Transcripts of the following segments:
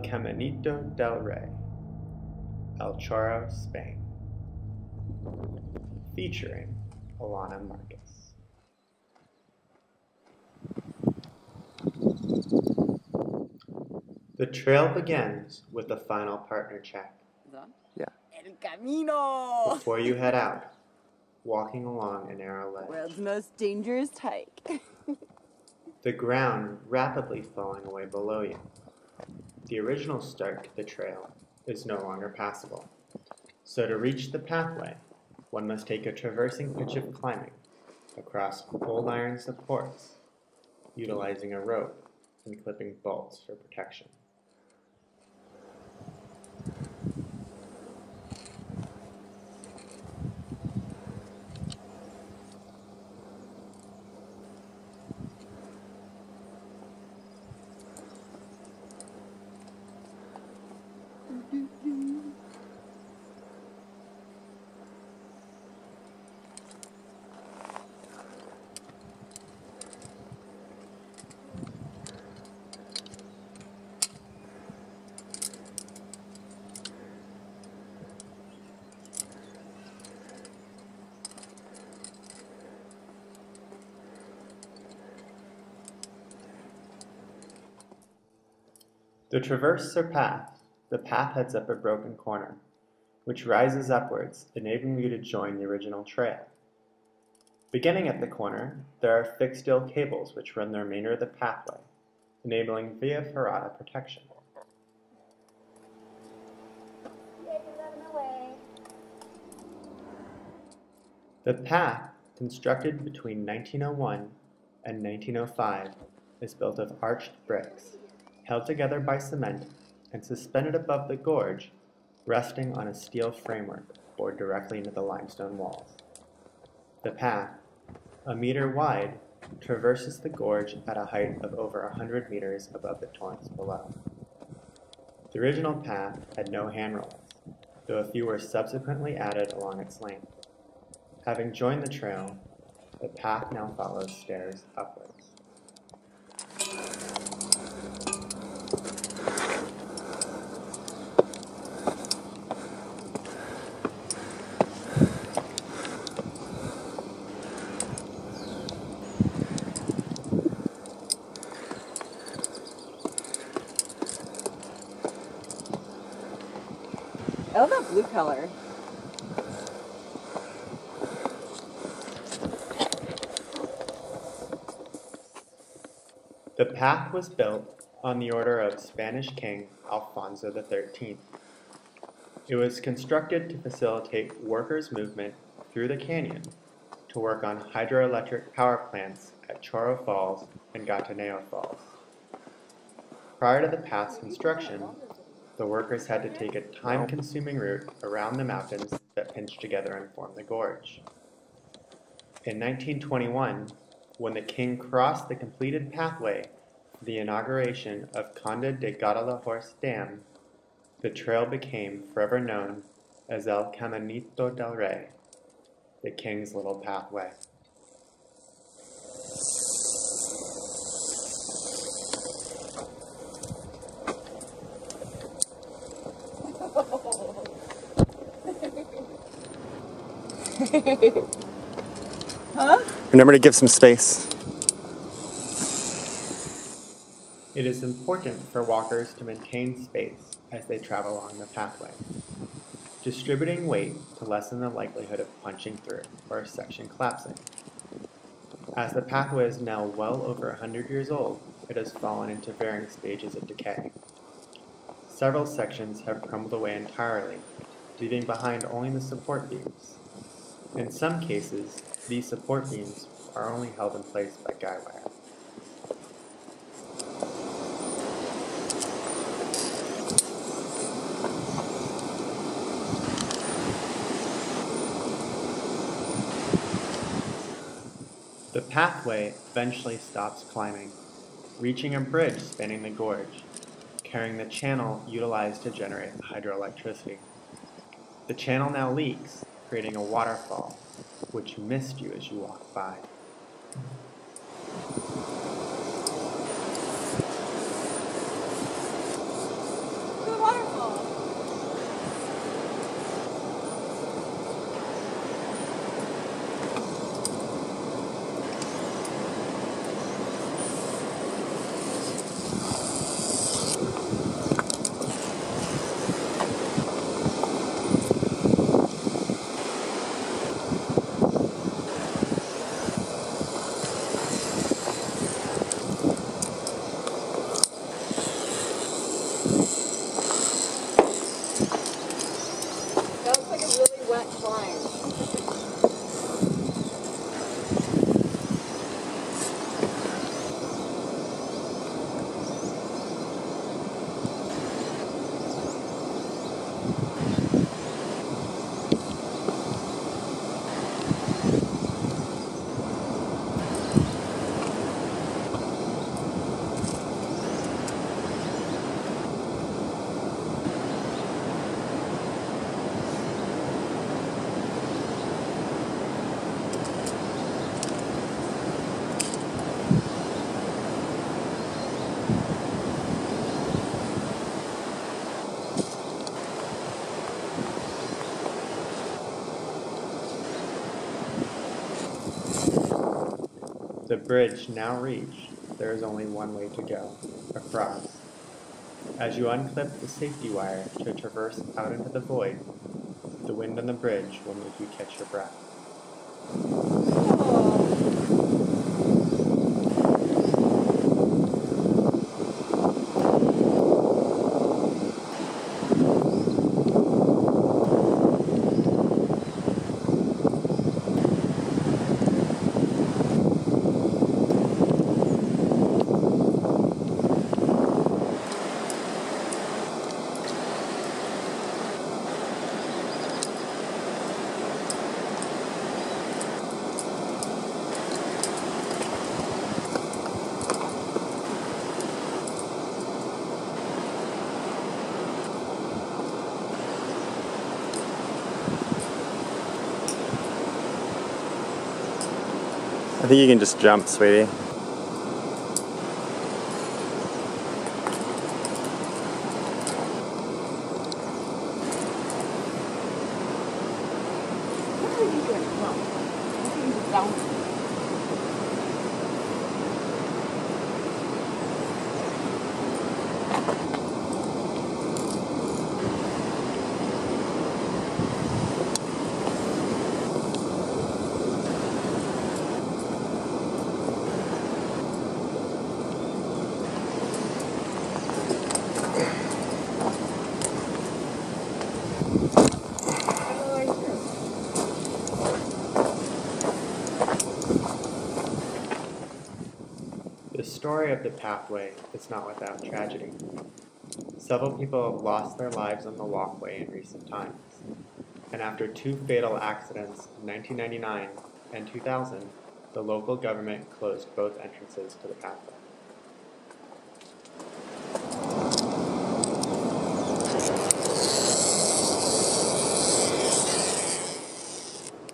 El Camino del Rey, El Chorro, Spain, featuring Alana Marcus. The trail begins with the final partner check. Yeah. El Camino! Before you head out, walking along a narrow ledge. World's most dangerous hike. The ground rapidly falling away below you. The original start to the trail is no longer passable. So to reach the pathway, one must take a traversing pitch of climbing across old iron supports, utilizing a rope and clipping bolts for protection. To traverse their path, the path heads up a broken corner, which rises upwards, enabling you to join the original trail. Beginning at the corner, there are fixed steel cables which run the remainder of the pathway, enabling via ferrata protection. The path, constructed between 1901 and 1905, is built of arched bricks, held together by cement and suspended above the gorge, resting on a steel framework bored directly into the limestone walls. The path, a meter wide, traverses the gorge at a height of over 100 meters above the torrents below. The original path had no handrails, though a few were subsequently added along its length. Having joined the trail, the path now follows stairs upwards. I love that blue color. The path was built on the order of Spanish King Alfonso XIII. It was constructed to facilitate workers' movement through the canyon to work on hydroelectric power plants at Chorro Falls and Gataneo Falls. Prior to the path's construction, the workers had to take a time-consuming route around the mountains that pinch together and form the gorge. In 1921, when the king crossed the completed pathway for the inauguration of Conde de Guadalajara Dam, the trail became forever known as El Caminito del Rey, the king's little pathway. Huh? Remember to give some space. It is important for walkers to maintain space as they travel along the pathway, distributing weight to lessen the likelihood of punching through or a section collapsing. As the pathway is now well over 100 years old, it has fallen into varying stages of decay. Several sections have crumbled away entirely, leaving behind only the support beams. In some cases, these support beams are only held in place by guy wire. The pathway eventually stops climbing, reaching a bridge spanning the gorge, carrying the channel utilized to generate hydroelectricity. The channel now leaks, creating a waterfall, which missed you as you walked by. flying. The bridge now reached, there is only one way to go, across. As you unclip the safety wire to traverse out into the void, the wind on the bridge will make you catch your breath. I think you can just jump, sweetie. What are you doing? No. I think it's down. The story of the pathway is not without tragedy. Several people have lost their lives on the walkway in recent times, and after two fatal accidents in 1999 and 2000, the local government closed both entrances to the pathway.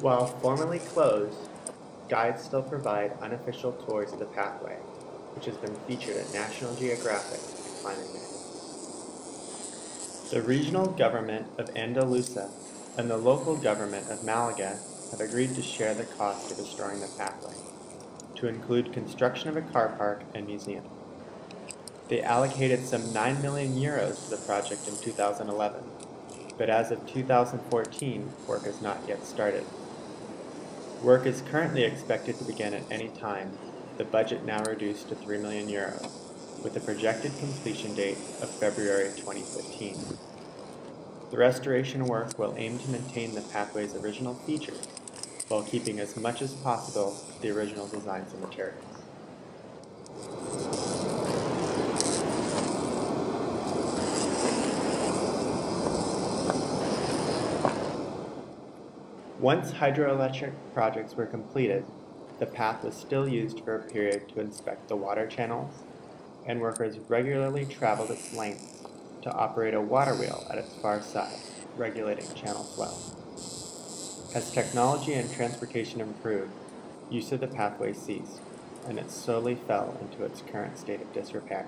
While formerly closed, guides still provide unofficial tours of the pathway, which has been featured at National Geographic and Climbing Magazine. The regional government of Andalusia and the local government of Malaga have agreed to share the cost of restoring the pathway, to include construction of a car park and museum. They allocated some 9 million euros to the project in 2011, but as of 2014, work has not yet started. Work is currently expected to begin at any time, the budget now reduced to 3 million euros, with a projected completion date of February 2015. The restoration work will aim to maintain the pathway's original features, while keeping as much as possible the original designs and materials. Once hydroelectric projects were completed, the path was still used for a period to inspect the water channels, and workers regularly traveled its length to operate a water wheel at its far side, regulating channel flow. As technology and transportation improved, use of the pathway ceased, and it slowly fell into its current state of disrepair.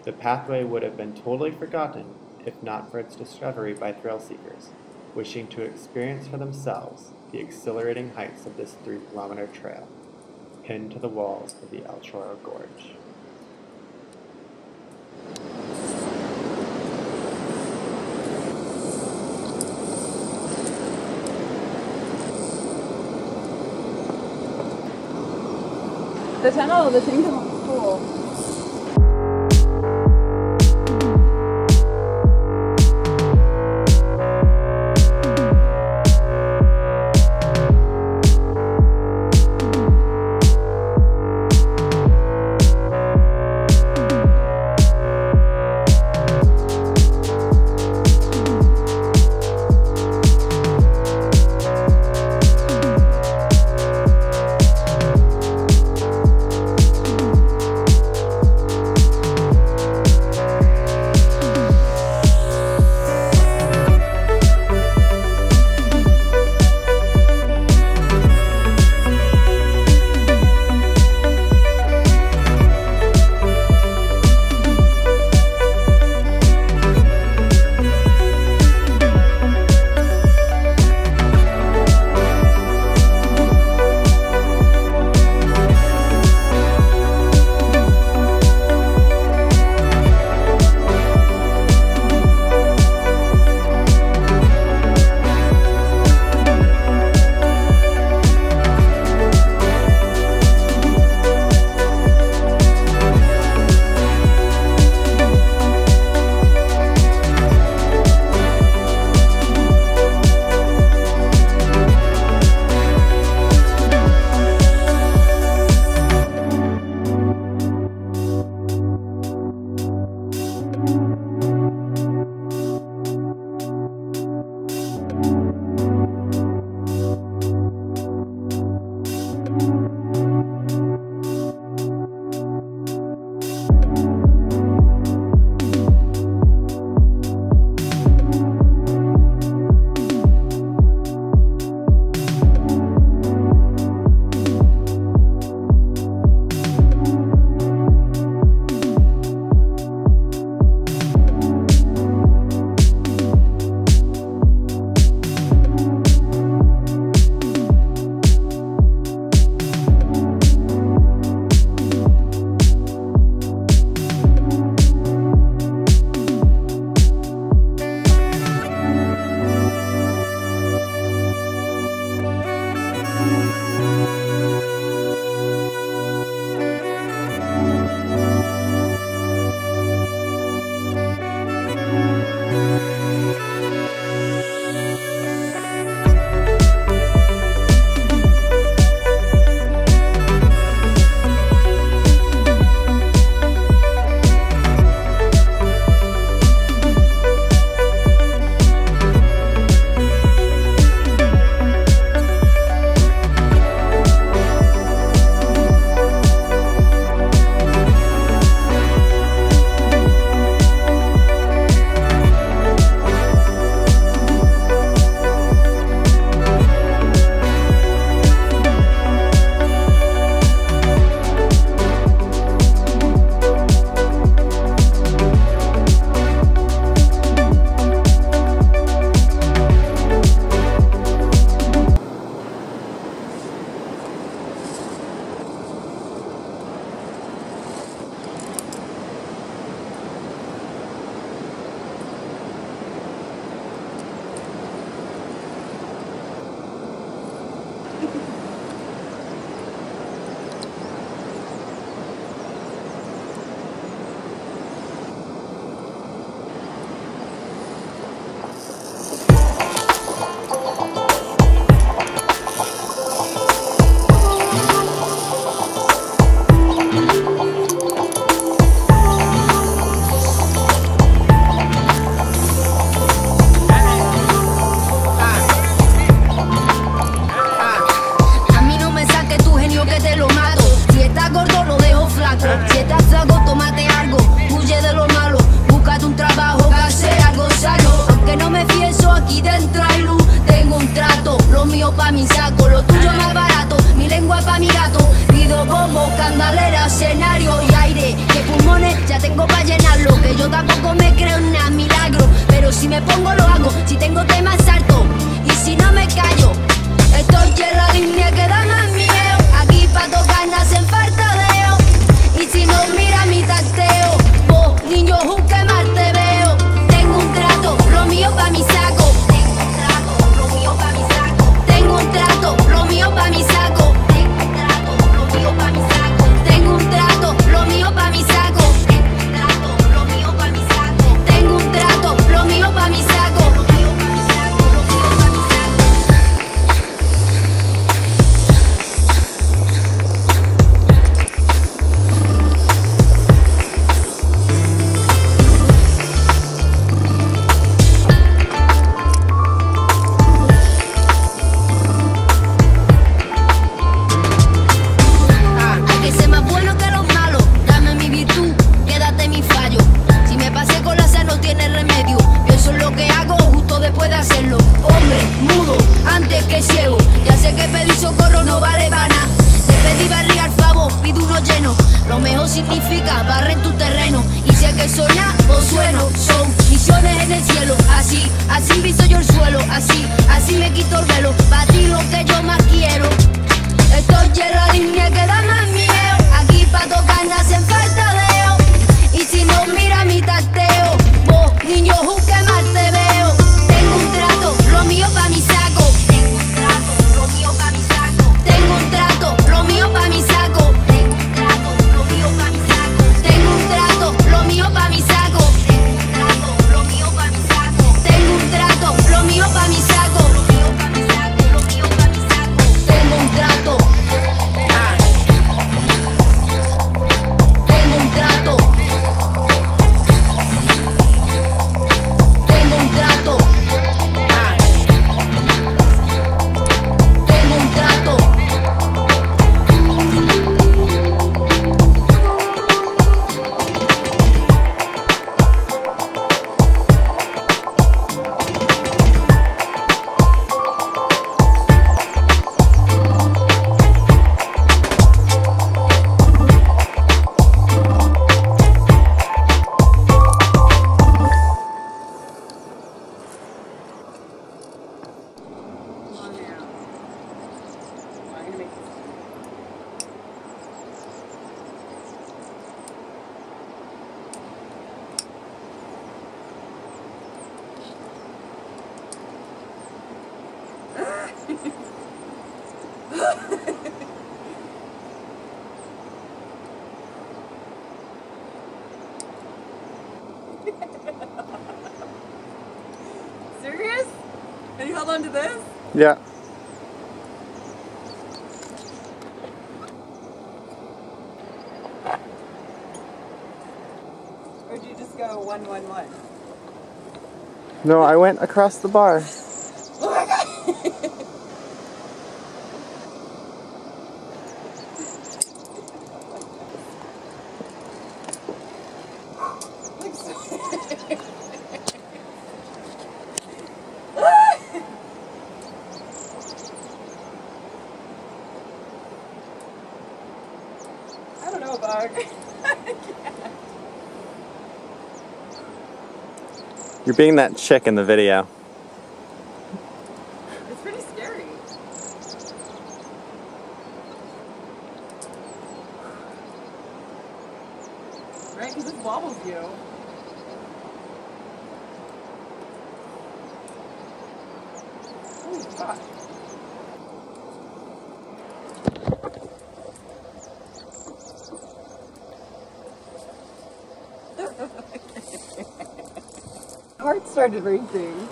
The pathway would have been totally forgotten if not for its discovery by thrill seekers, wishing to experience for themselves the exhilarating heights of this 3-kilometer trail, pinned to the walls of the El Chorro Gorge. The tunnel, the thing looks cool. pa' mi saco, lo tuyo más barato, mi lengua pa' mi gato. Pido bombo, candalera, escenario y aire, que pulmones ya tengo pa' llenarlo. Que yo tampoco me creo en nada milagro, pero si me pongo lo hago, si tengo temas salto, y si no me callo. Estoy en la línea que da más miedo, aquí pa' tocar nacen fartadeo. Y si no mira mi tacteo, vos niño que mal te veo. Tengo un trato, lo mío pa' mi saco. Tengo un trato, lo mío pa' mi saco. Tengo un trato, lo mío pa' mi saco. Tengo un trato, lo mío pa' mi saco. Tengo un trato, lo mío pa' mi saco. Tengo un trato, lo mío pa' mi saco. Tengo un trato, lo mío pa' mi saco. Lo mío pa' mi saco, lo mío pa' mi saco. Significa barre en tu terreno, y si hay que soñar o sueno, son misiones en el cielo. Así, así piso yo el suelo, así, así me quito el velo, para ti lo que yo más quiero. Estoy en la línea que da más miedo, aquí pa' tocar nacen fartadeo. Y si no mira mi tacteo, vos niño que mal te veo. Tengo un trato, lo mío pa' mi saco. Tengo un trato, lo mío pa' mi saco. Tengo un trato, lo mío pa' mi saco. Lo mío pa' mi saco. Tengo un trato, lo mío pa' mi saco. Tengo un trato, lo mío pa' mi saco. Lo mío pa' mi saco, lo mío pa' mi saco. Tengo un trato. Tengo un trato. Tengo un trato. Tengo un trato. Serious? And you held on to this? Yeah. Or did you just go 1, 1, 1? No, I went across the bar. Oh my god! I don't know, Bug. You're being that chick in the video. It's pretty scary. Right? Because this wobbles you. Holy fuck. Heart started racing.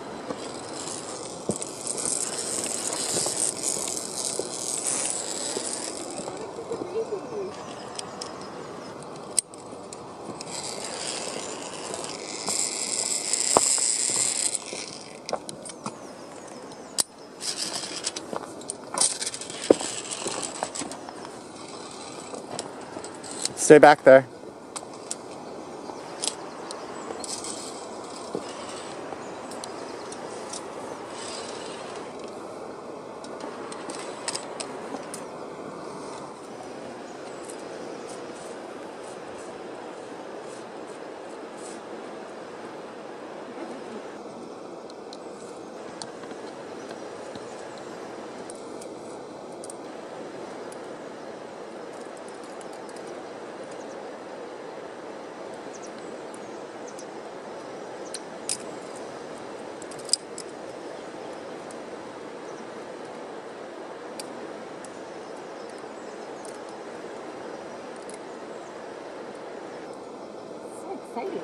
Stay back there. exciting.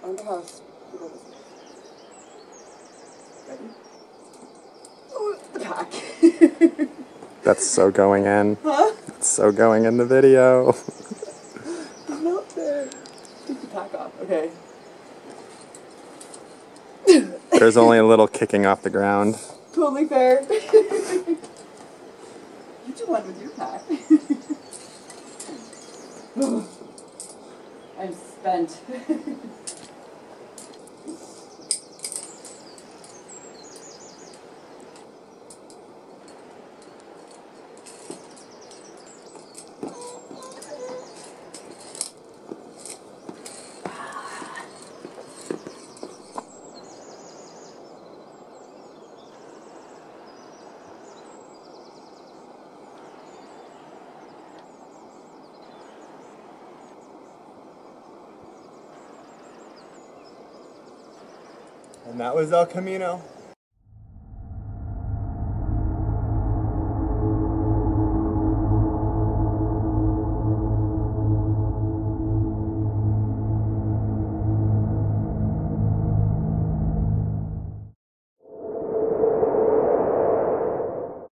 On the house. Ready? Oh, the pack. That's so going in. Huh? It's so going in the video. He's not there. Take the pack off. Okay. There's only a little kicking off the ground. Totally fair. You do one with your pack. I'm spent. And that was El Camino.